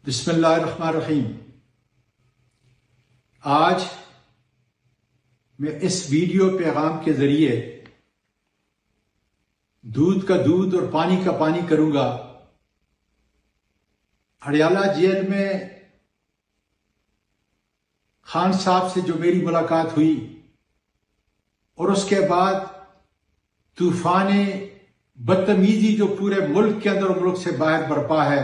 بسم اللہ الرحمن الرحیم۔ آج میں اس ویڈیو پیغام کے ذریعے دودھ کا دودھ اور پانی کا پانی کروں گا۔ اڈیالہ جیل میں خان صاحب سے جو میری ملاقات ہوئی اور اس کے بعد طوفان بدتمیزی جو پورے ملک کے اندر اور ملک سے باہر برپا ہے،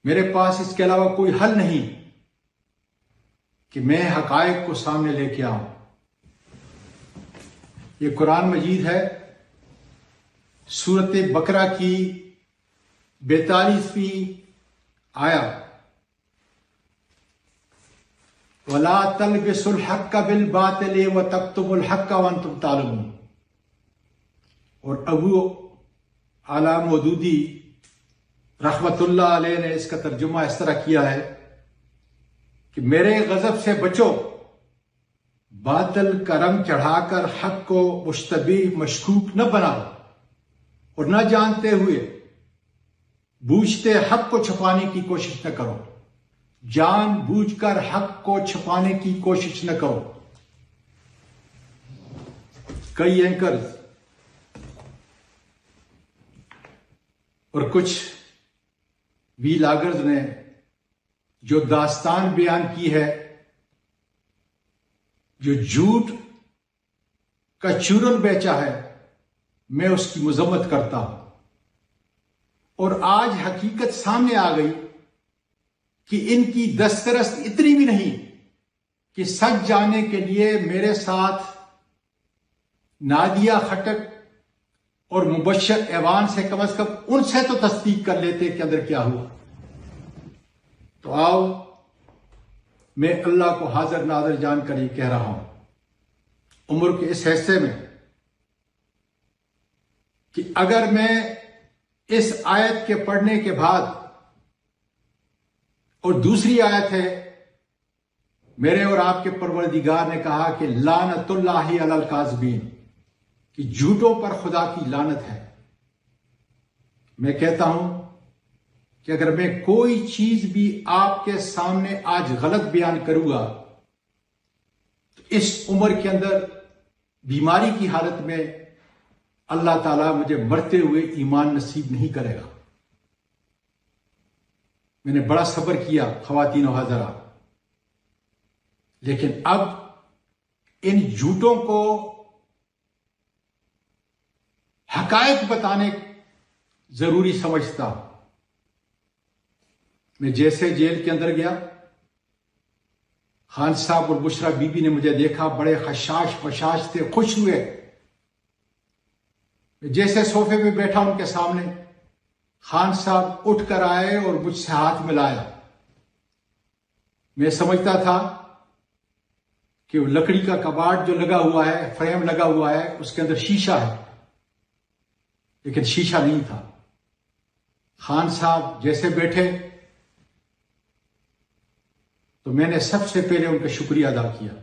میرے پاس اس کے علاوہ کوئی حل نہیں کہ میں حقائق کو سامنے لے کے آؤں۔ یہ قرآن مجید ہے، سورۃ بقرہ کی 42ویں آیت، وَلَا تَلْبِسُوا الْحَقَّ بِالْبَاطِلِ وَتَكْتُمُوا الْحَقَّ وَأَنْتُمْ تَعْلَمُونَ۔ اور ابو اعلیٰ مودودی رحمت اللہ علیہ نے اس کا ترجمہ اس طرح کیا ہے کہ میرے غضب سے بچو، باطل کا رنگ چڑھا کر حق کو مشتبہ مشکوک نہ بناؤ، اور نہ جانتے ہوئے بوجھتے حق کو چھپانے کی کوشش نہ کرو، جان بوجھ کر حق کو چھپانے کی کوشش نہ کرو۔ کئی اینکرز اور کچھ ویلاگرز نے جو داستان بیان کی ہے، جو جھوٹ کا چورن بیچا ہے، میں اس کی مذمت کرتا ہوں۔ اور آج حقیقت سامنے آ گئی کہ ان کی دسترس اتنی بھی نہیں کہ سچ جاننے کے لیے میرے ساتھ نادیہ خٹک اور مبشر ایوان سے کم از کم ان سے تو تصدیق کر لیتے کہ اندر کیا ہوا۔ تو آؤ، میں اللہ کو حاضر ناظر جان کر یہ کہہ رہا ہوں، عمر کے اس حصے میں، کہ اگر میں اس آیت کے پڑھنے کے بعد، اور دوسری آیت ہے، میرے اور آپ کے پروردگار نے کہا کہ لعنت اللہ علی الکاذبین، کہ جھوٹوں پر خدا کی لعنت ہے۔ میں کہتا ہوں کہ اگر میں کوئی چیز بھی آپ کے سامنے آج غلط بیان کروں گا تو اس عمر کے اندر بیماری کی حالت میں اللہ تعالیٰ مجھے مرتے ہوئے ایمان نصیب نہیں کرے گا۔ میں نے بڑا صبر کیا خواتین و حضرات، لیکن اب ان جھوٹوں کو حقائق بتانے ضروری سمجھتا ہوں۔ میں جیسے جیل کے اندر گیا، خان صاحب اور بشرا بی بی نے مجھے دیکھا، بڑے خشاش بشاش تھے، خوش ہوئے۔ میں جیسے صوفے پہ بیٹھا ان کے سامنے، خان صاحب اٹھ کر آئے اور مجھ سے ہاتھ ملایا۔ میں سمجھتا تھا کہ وہ لکڑی کا کباڑ جو لگا ہوا ہے، فریم لگا ہوا ہے، اس کے اندر شیشہ ہے، لیکن شیشہ نہیں تھا۔ خان صاحب جیسے بیٹھے تو میں نے سب سے پہلے ان کا شکریہ ادا کیا،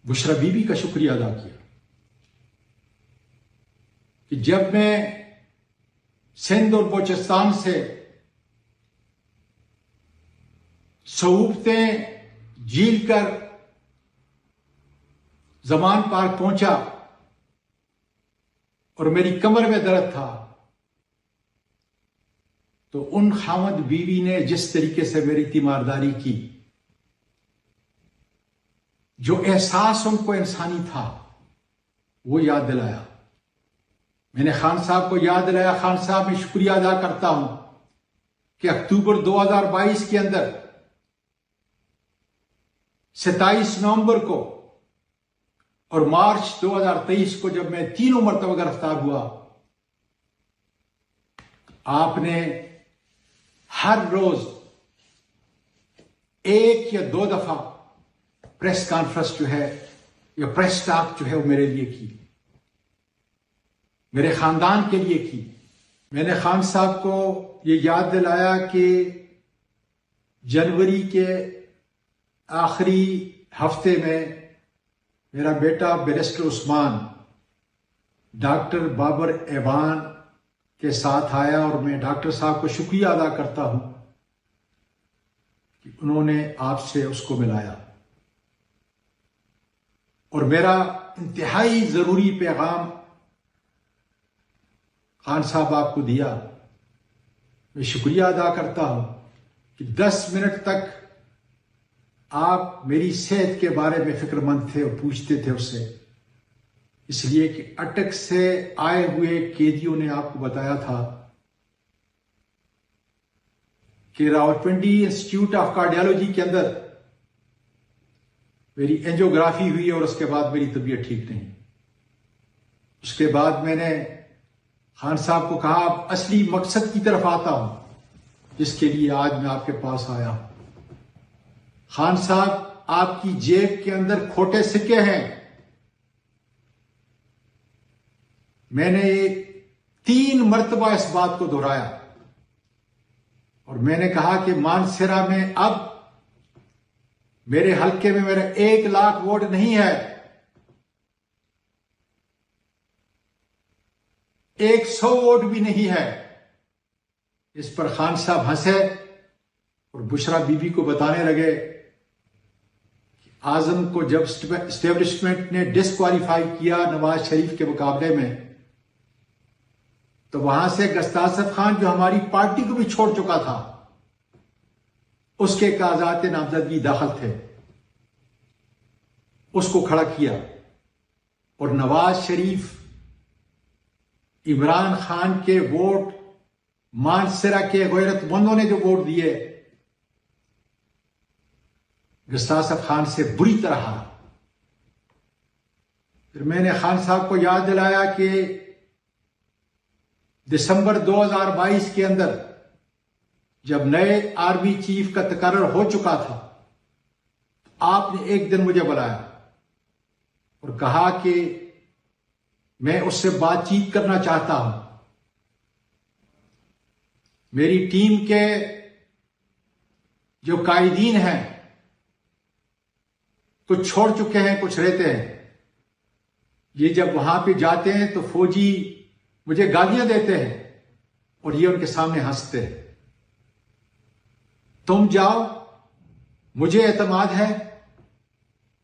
بشرا بی بی کا شکریہ ادا کیا، کہ جب میں سندھ اور بلوچستان سے صعوبتیں جھیل کر زمان پارک پہنچا اور میری کمر میں درد تھا، تو ان خاوند بیوی نے جس طریقے سے میری تیمارداری کی، جو احساس ان کو انسانی تھا، وہ یاد دلایا۔ میں نے خان صاحب کو یاد دلایا، خان صاحب میں شکریہ ادا کرتا ہوں کہ اکتوبر 2022 کے اندر 27 نومبر کو اور مارچ 2023 کو جب میں 3 مرتبہ گرفتار ہوا، آپ نے ہر روز 1 یا 2 دفعہ پریس کانفرنس جو ہے یا پریس ٹاک جو ہے وہ میرے لیے کی، میرے خاندان کے لیے کی۔ میں نے خان صاحب کو یہ یاد دلایا کہ جنوری کے آخری ہفتے میں میرا بیٹا بیرسٹر عثمان، ڈاکٹر بابر ایوان کے ساتھ آیا اور میں ڈاکٹر صاحب کو شکریہ ادا کرتا ہوں کہ انہوں نے آپ سے اس کو ملایا، اور میرا انتہائی ضروری پیغام خان صاحب آپ کو دیا۔ میں شکریہ ادا کرتا ہوں کہ 10 منٹ تک آپ میری صحت کے بارے میں فکر مند تھے اور پوچھتے تھے اس سے، اس لیے کہ اٹک سے آئے ہوئے قیدیوں نے آپ کو بتایا تھا کہ راولپنڈی انسٹیٹیوٹ آف کارڈیالوجی کے اندر میری اینجیوگرافی ہوئی اور اس کے بعد میری طبیعت ٹھیک نہیں۔ اس کے بعد میں نے خان صاحب کو کہا اب اصلی مقصد کی طرف آتا ہوں جس کے لیے آج میں آپ کے پاس آیا ہوں۔ خان صاحب، آپ کی جیب کے اندر کھوٹے سکے ہیں۔ میں نے 3 مرتبہ اس بات کو دہرایا اور میں نے کہا کہ مانسہرہ میں اب میرے حلقے میں میرا 1 لاکھ ووٹ نہیں ہے، 100 ووٹ بھی نہیں ہے۔ اس پر خان صاحب ہنسے اور بشرا بی بی کو بتانے لگے کہ اعظم کو جب اسٹیبلشمنٹ نے ڈسکوالیفائی کیا نواز شریف کے مقابلے میں، تو وہاں سے گستاصف خان جو ہماری پارٹی کو بھی چھوڑ چکا تھا، اس کے کاغذات نامزدگی داخل تھے، اس کو کھڑا کیا، اور نواز شریف عمران خان کے ووٹ مانسہرہ کے غیرت مندوں نے جو ووٹ دیے، گستاصف خان سے بری طرح ہارا۔ پھر میں نے خان صاحب کو یاد دلایا کہ دسمبر 2022 کے اندر جب نئے آرمی چیف کا تقرر ہو چکا تھا، آپ نے ایک دن مجھے بلایا اور کہا کہ میں اس سے بات چیت کرنا چاہتا ہوں۔ میری ٹیم کے جو قائدین ہیں کچھ چھوڑ چکے ہیں، کچھ رہتے ہیں، یہ جب وہاں پہ جاتے ہیں تو فوجی مجھے گالیاں دیتے ہیں اور یہ ان کے سامنے ہنستے ہیں۔ تم جاؤ، مجھے اعتماد ہے،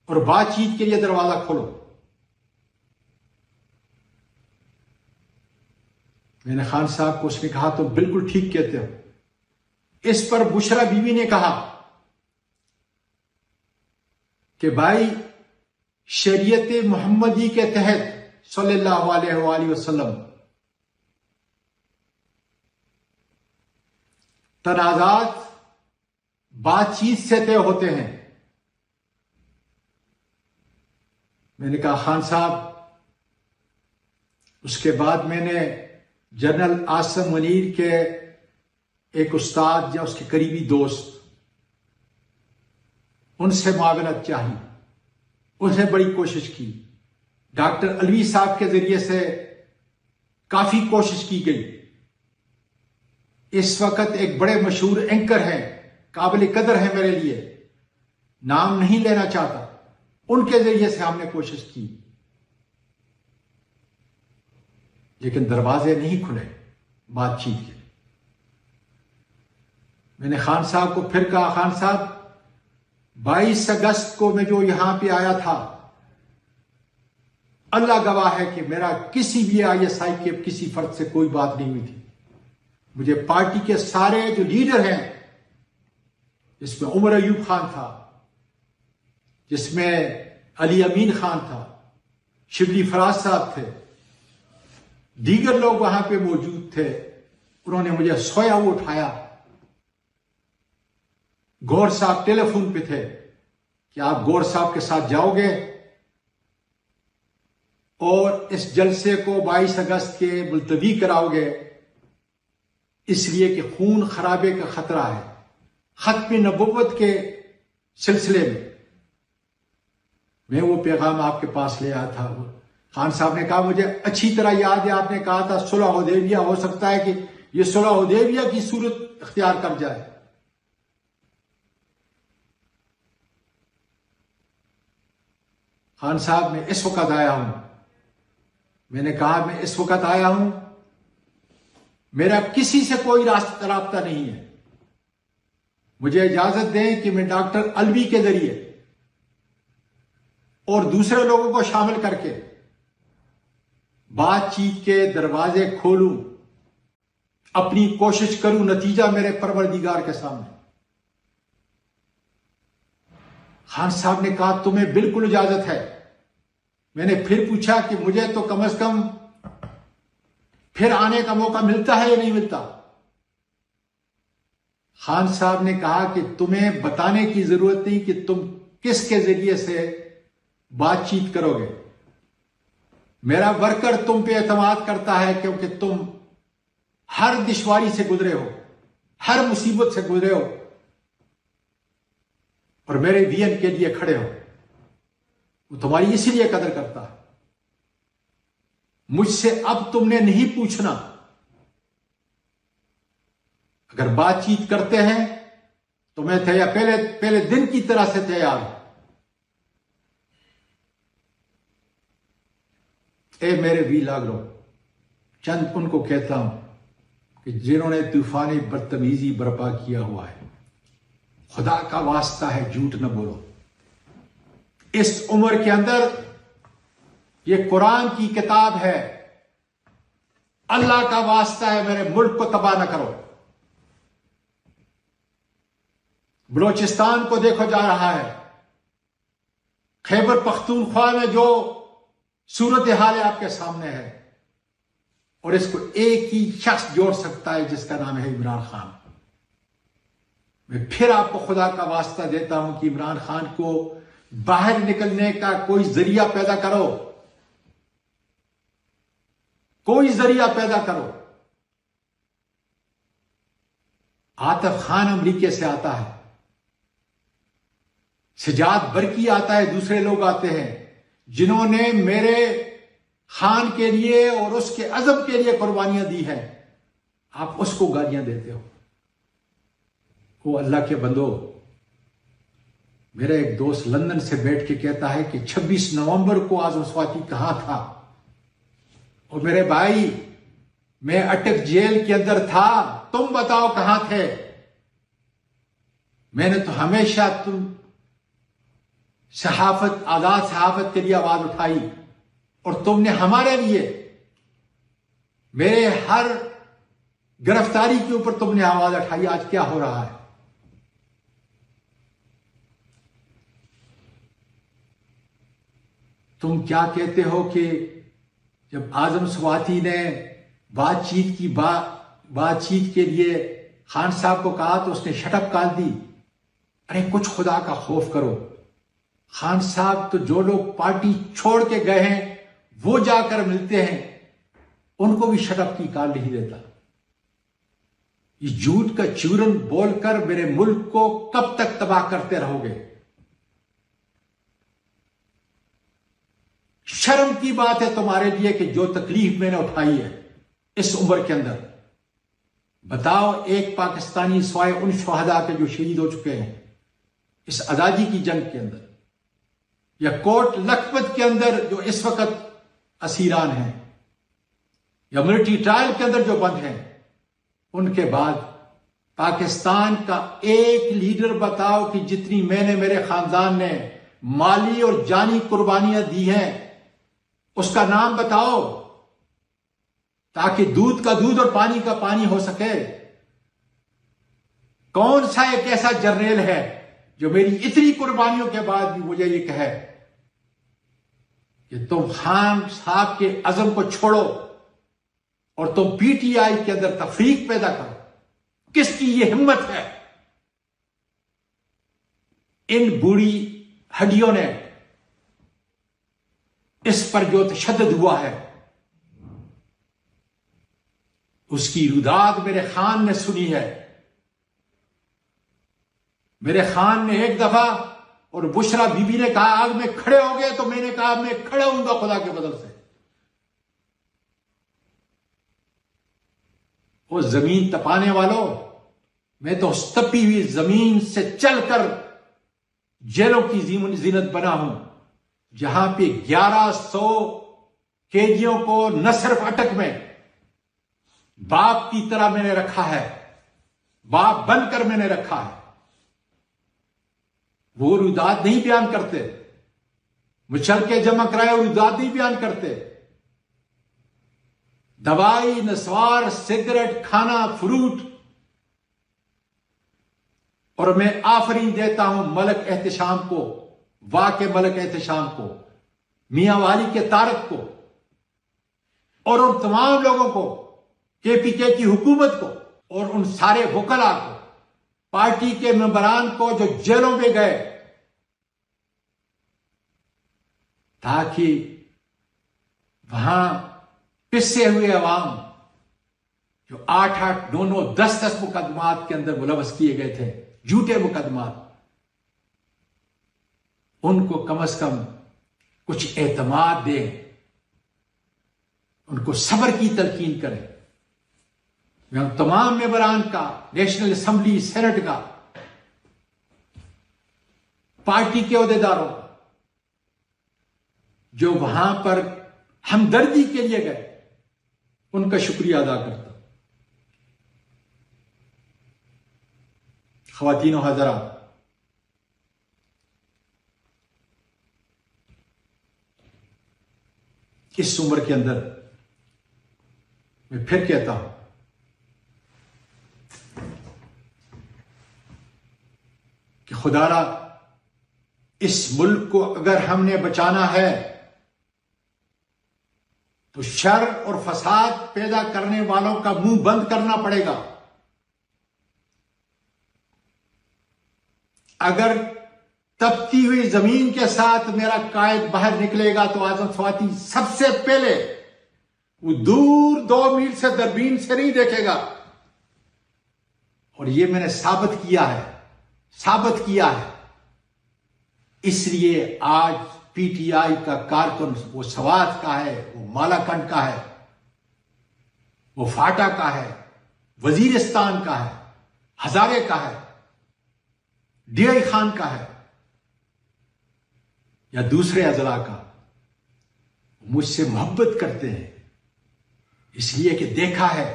اور بات چیت کے لیے دروازہ کھولو۔ میں نے خان صاحب کو اس نے کہا تم بالکل ٹھیک کہتے ہو۔ اس پر بشرا بیوی نے کہا کہ بھائی، شریعت محمدی کے تحت صلی اللہ علیہ وآلہ وسلم تنازعات بات چیت سے طے ہوتے ہیں۔ میں نے کہا خان صاحب، اس کے بعد میں نے جنرل عاصم منیر کے ایک استاد یا اس کے قریبی دوست، ان سے معاونت چاہی، انہیں بڑی کوشش کی۔ ڈاکٹر علوی صاحب کے ذریعے سے کافی کوشش کی گئی۔ اس وقت ایک بڑے مشہور اینکر ہیں، قابل قدر ہیں میرے لیے، نام نہیں لینا چاہتا، ان کے ذریعے سے ہم نے کوشش کی، لیکن دروازے نہیں کھلے بات چیت کے۔ میں نے خان صاحب کو پھر کہا خان صاحب، 22 اگست کو میں جو یہاں پہ آیا تھا، اللہ گواہ ہے کہ میرا کسی بھی ISI کے کسی فرد سے کوئی بات نہیں ہوئی تھی۔ مجھے پارٹی کے سارے جو لیڈر ہیں، جس میں عمر ایوب خان تھا، جس میں علی امین خان تھا، شبلی فراز صاحب تھے، دیگر لوگ وہاں پہ موجود تھے، انہوں نے مجھے سویا ہوا اٹھایا۔ گور صاحب ٹیلی فون پہ تھے کہ آپ گور صاحب کے ساتھ جاؤ گے اور اس جلسے کو 22 اگست کے ملتوی کراؤ گے، اس لیے کہ خون خرابے کا خطرہ ہے۔ ختم نبوت کے سلسلے میں وہ پیغام آپ کے پاس لے آیا تھا۔ خان صاحب نے کہا مجھے اچھی طرح یاد ہے، آپ نے کہا تھا صلح حدیبیہ ہو سکتا ہے کہ یہ صلح حدیبیہ کی صورت اختیار کر جائے۔ خان صاحب میں اس وقت آیا ہوں، میں نے کہا میں اس وقت آیا ہوں میرا کسی سے کوئی رابطہ نہیں ہے. مجھے اجازت دیں کہ میں ڈاکٹر الوی کے ذریعے اور دوسرے لوگوں کو شامل کر کے بات چیت کے دروازے کھولوں، اپنی کوشش کروں، نتیجہ میرے پروردگار کے سامنے. خان صاحب نے کہا تمہیں بالکل اجازت ہے. میں نے پھر پوچھا کہ مجھے تو کم از کم پھر آنے کا موقع ملتا ہے یا نہیں ملتا؟ خان صاحب نے کہا کہ تمہیں بتانے کی ضرورت نہیں کہ تم کس کے ذریعے سے بات چیت کرو گے. میرا ورکر تم پہ اعتماد کرتا ہے کیونکہ تم ہر دشواری سے گزرے ہو، ہر مصیبت سے گزرے ہو اور میرے دین کے لیے کھڑے ہو. وہ تمہاری اسی لیے قدر کرتا ہے. مجھ سے اب تم نے نہیں پوچھنا. اگر بات چیت کرتے ہیں تو میں پہلے دن کی طرح سے تیار ہوں. اے میرے وی لاگرو، چند ان کو کہتا ہوں کہ جنہوں نے طوفانی بدتمیزی برپا کیا ہوا ہے، خدا کا واسطہ ہے جھوٹ نہ بولو. اس عمر کے اندر یہ قرآن کی کتاب ہے. اللہ کا واسطہ ہے میرے ملک کو تباہ نہ کرو. بلوچستان کو دیکھو جا رہا ہے. خیبر پختونخوا میں جو صورتحال آپ کے سامنے ہے، اور اس کو ایک ہی شخص جوڑ سکتا ہے جس کا نام ہے عمران خان. میں پھر آپ کو خدا کا واسطہ دیتا ہوں کہ عمران خان کو باہر نکلنے کا کوئی ذریعہ پیدا کرو، کوئی ذریعہ پیدا کرو. عاطف خان امریکہ سے آتا ہے، سجاد برقی آتا ہے، دوسرے لوگ آتے ہیں جنہوں نے میرے خان کے لیے اور اس کے عزم کے لیے قربانیاں دی ہیں. آپ اس کو گالیاں دیتے ہو. وہ اللہ کے بندو، میرا ایک دوست لندن سے بیٹھ کے کہتا ہے کہ 26 نومبر کو اعظم سواتی کہاں تھا؟ اور میرے بھائی، میں اٹک جیل کے اندر تھا، تم بتاؤ کہاں تھے؟ میں نے تو ہمیشہ صحافت، آزاد صحافت کے لیے آواز اٹھائی، اور تم نے ہمارے لیے، میرے ہر گرفتاری کے اوپر تم نے آواز اٹھائی. آج کیا ہو رہا ہے؟ تم کیا کہتے ہو کہ جب اعظم سواتی نے بات چیت کے لیے خان صاحب کو کہا تو اس نے شٹ اپ کال دی. ارے کچھ خدا کا خوف کرو. خان صاحب تو جو لوگ پارٹی چھوڑ کے گئے ہیں وہ جا کر ملتے ہیں، ان کو بھی شٹ اپ کی کال نہیں دیتا. یہ جھوٹ کا چورن بول کر میرے ملک کو کب تک تباہ کرتے رہو گے؟ شرم کی بات ہے تمہارے لیے کہ جو تکلیف میں نے اٹھائی ہے اس عمر کے اندر. بتاؤ ایک پاکستانی سوائے ان شہداء کے جو شہید ہو چکے ہیں اس آزادی کی جنگ کے اندر، یا کوٹ لکھپت کے اندر جو اس وقت اسیران ہیں، یا ملٹری ٹرائل کے اندر جو بند ہیں، ان کے بعد پاکستان کا ایک لیڈر بتاؤ کہ جتنی میں نے، میرے خاندان نے مالی اور جانی قربانیاں دی ہیں، اس کا نام بتاؤ تاکہ دودھ کا دودھ اور پانی کا پانی ہو سکے. کون سا ایک ایسا جرنیل ہے جو میری اتنی قربانیوں کے بعد بھی مجھے یہ کہے کہ تم خان صاحب کے عزم کو چھوڑو اور تم پی ٹی آئی کے اندر تفریق پیدا کرو؟ کس کی یہ ہمت ہے؟ ان بوڑھی ہڈیوں نے اس پر جو تشدد ہوا ہے اس کی روداد میرے خان نے سنی ہے. میرے خان نے ایک دفعہ، اور بشرا بی بی نے کہا آگ میں کھڑے ہو گئے تو میں نے کہا میں کھڑا ہوں گا خدا کے بدل سے. وہ زمین تپانے والوں، میں تو اس تپی ہوئی زمین سے چل کر جیلوں کی زینت بنا ہوں جہاں پہ 1100 قیدیوں کو نہ صرف اٹک میں باپ کی طرح میں نے رکھا ہے، باپ بن کر میں نے رکھا ہے۔ وہ رودات نہیں بیان کرتے، مچل کے جمع کرائے رودات نہیں بیان کرتے۔ دوائی، نسوار، سگریٹ، کھانا، فروٹ، اور میں آفرین دیتا ہوں ملک احتشام کو، واقع ملک احتشام کو، میاں والی کے طارق کو، اور ان تمام لوگوں کو، کے پی کے کی حکومت کو، اور ان سارے وکلاء کو، پارٹی کے ممبران کو جو جیلوں میں گئے، تاکہ وہاں پسے ہوئے عوام جو 8-8، 9-9، 10-10 مقدمات کے اندر ملوث کیے گئے تھے، جھوٹے مقدمات، ان کو کم از کم کچھ اعتماد دیں، ان کو صبر کی تلقین کریں۔ میں تمام ممبران کا، نیشنل اسمبلی، سینٹ کا، پارٹی کے عہدیداروں کا، جو وہاں پر ہمدردی کے لیے گئے، ان کا شکریہ ادا کرتا ہوں۔ خواتین و حضرات، اس عمر کے اندر میں پھر کہتا ہوں کہ خدا را اس ملک کو اگر ہم نے بچانا ہے تو شر اور فساد پیدا کرنے والوں کا منہ بند کرنا پڑے گا۔ اگر تپتی ہوئی زمین کے ساتھ میرا قائد باہر نکلے گا تو اعظم سواتی سب سے پہلے وہ دور 2 میل سے دوربین سے نہیں دیکھے گا، اور یہ میں نے ثابت کیا ہے۔ اس لیے آج پی ٹی آئی کا کارکن وہ سوات کا ہے، وہ مالاکنڈ کا ہے، وہ فاٹا کا ہے، وزیرستان کا ہے، ہزارے کا ہے، ڈی آئی خان کا ہے، یا دوسرے اضلاع کا، مجھ سے محبت کرتے ہیں اس لیے کہ دیکھا ہے،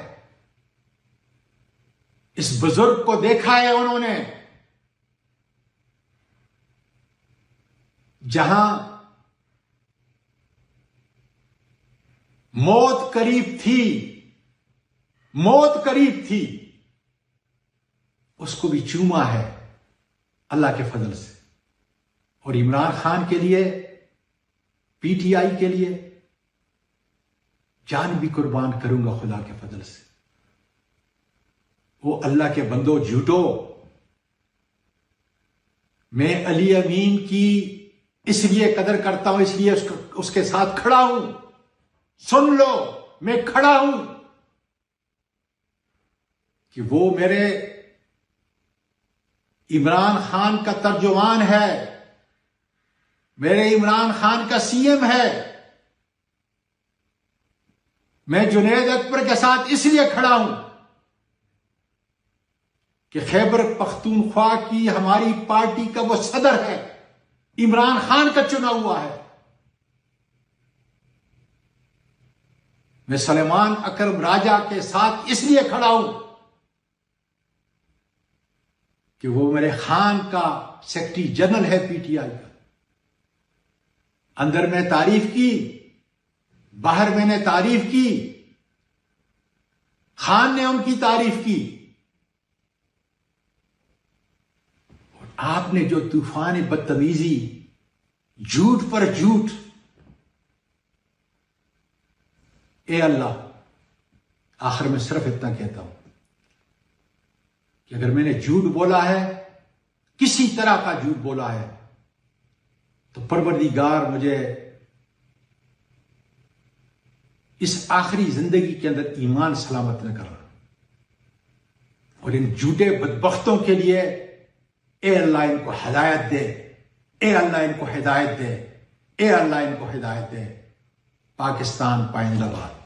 اس بزرگ کو دیکھا ہے انہوں نے، جہاں موت قریب تھی، اس کو بھی چوما ہے اللہ کے فضل سے۔ اور عمران خان کے لیے، پی ٹی آئی کے لیے جان بھی قربان کروں گا خدا کے فضل سے۔ وہ اللہ کے بندو جھوٹو، میں علی امین کی اس لیے قدر کرتا ہوں، اس لیے اس کے ساتھ کھڑا ہوں۔ سن لو، میں کھڑا ہوں کہ وہ میرے عمران خان کا ترجمان ہے، میرے عمران خان کا سی ایم ہے۔ میں جنید اکبر کے ساتھ اس لیے کھڑا ہوں کہ خیبر پختونخوا کی ہماری پارٹی کا وہ صدر ہے، عمران خان کا چنا ہوا ہے۔ میں سلیمان اکرم راجہ کے ساتھ اس لیے کھڑا ہوں کہ وہ میرے خان کا سیکرٹری جنرل ہے پی ٹی آئی کا۔ اندر میں تعریف کی، باہر میں نے تعریف کی، خان نے ان کی تعریف کی۔ اور آپ نے جو طوفان بدتمیزی، جھوٹ پر جھوٹ، اے اللہ، آخر میں صرف اتنا کہتا ہوں کہ اگر میں نے جھوٹ بولا ہے، کسی طرح کا جھوٹ بولا ہے، تو پروردگار مجھے اس آخری زندگی کے اندر ایمان سلامت نہ کرنا، اور ان جھوٹے بدبختوں کے لیے اے اللہ ان کو ہدایت دے، اے اللہ ان کو ہدایت دے، اے اللہ ان کو ہدایت دے۔ پاکستان پائندہ باد۔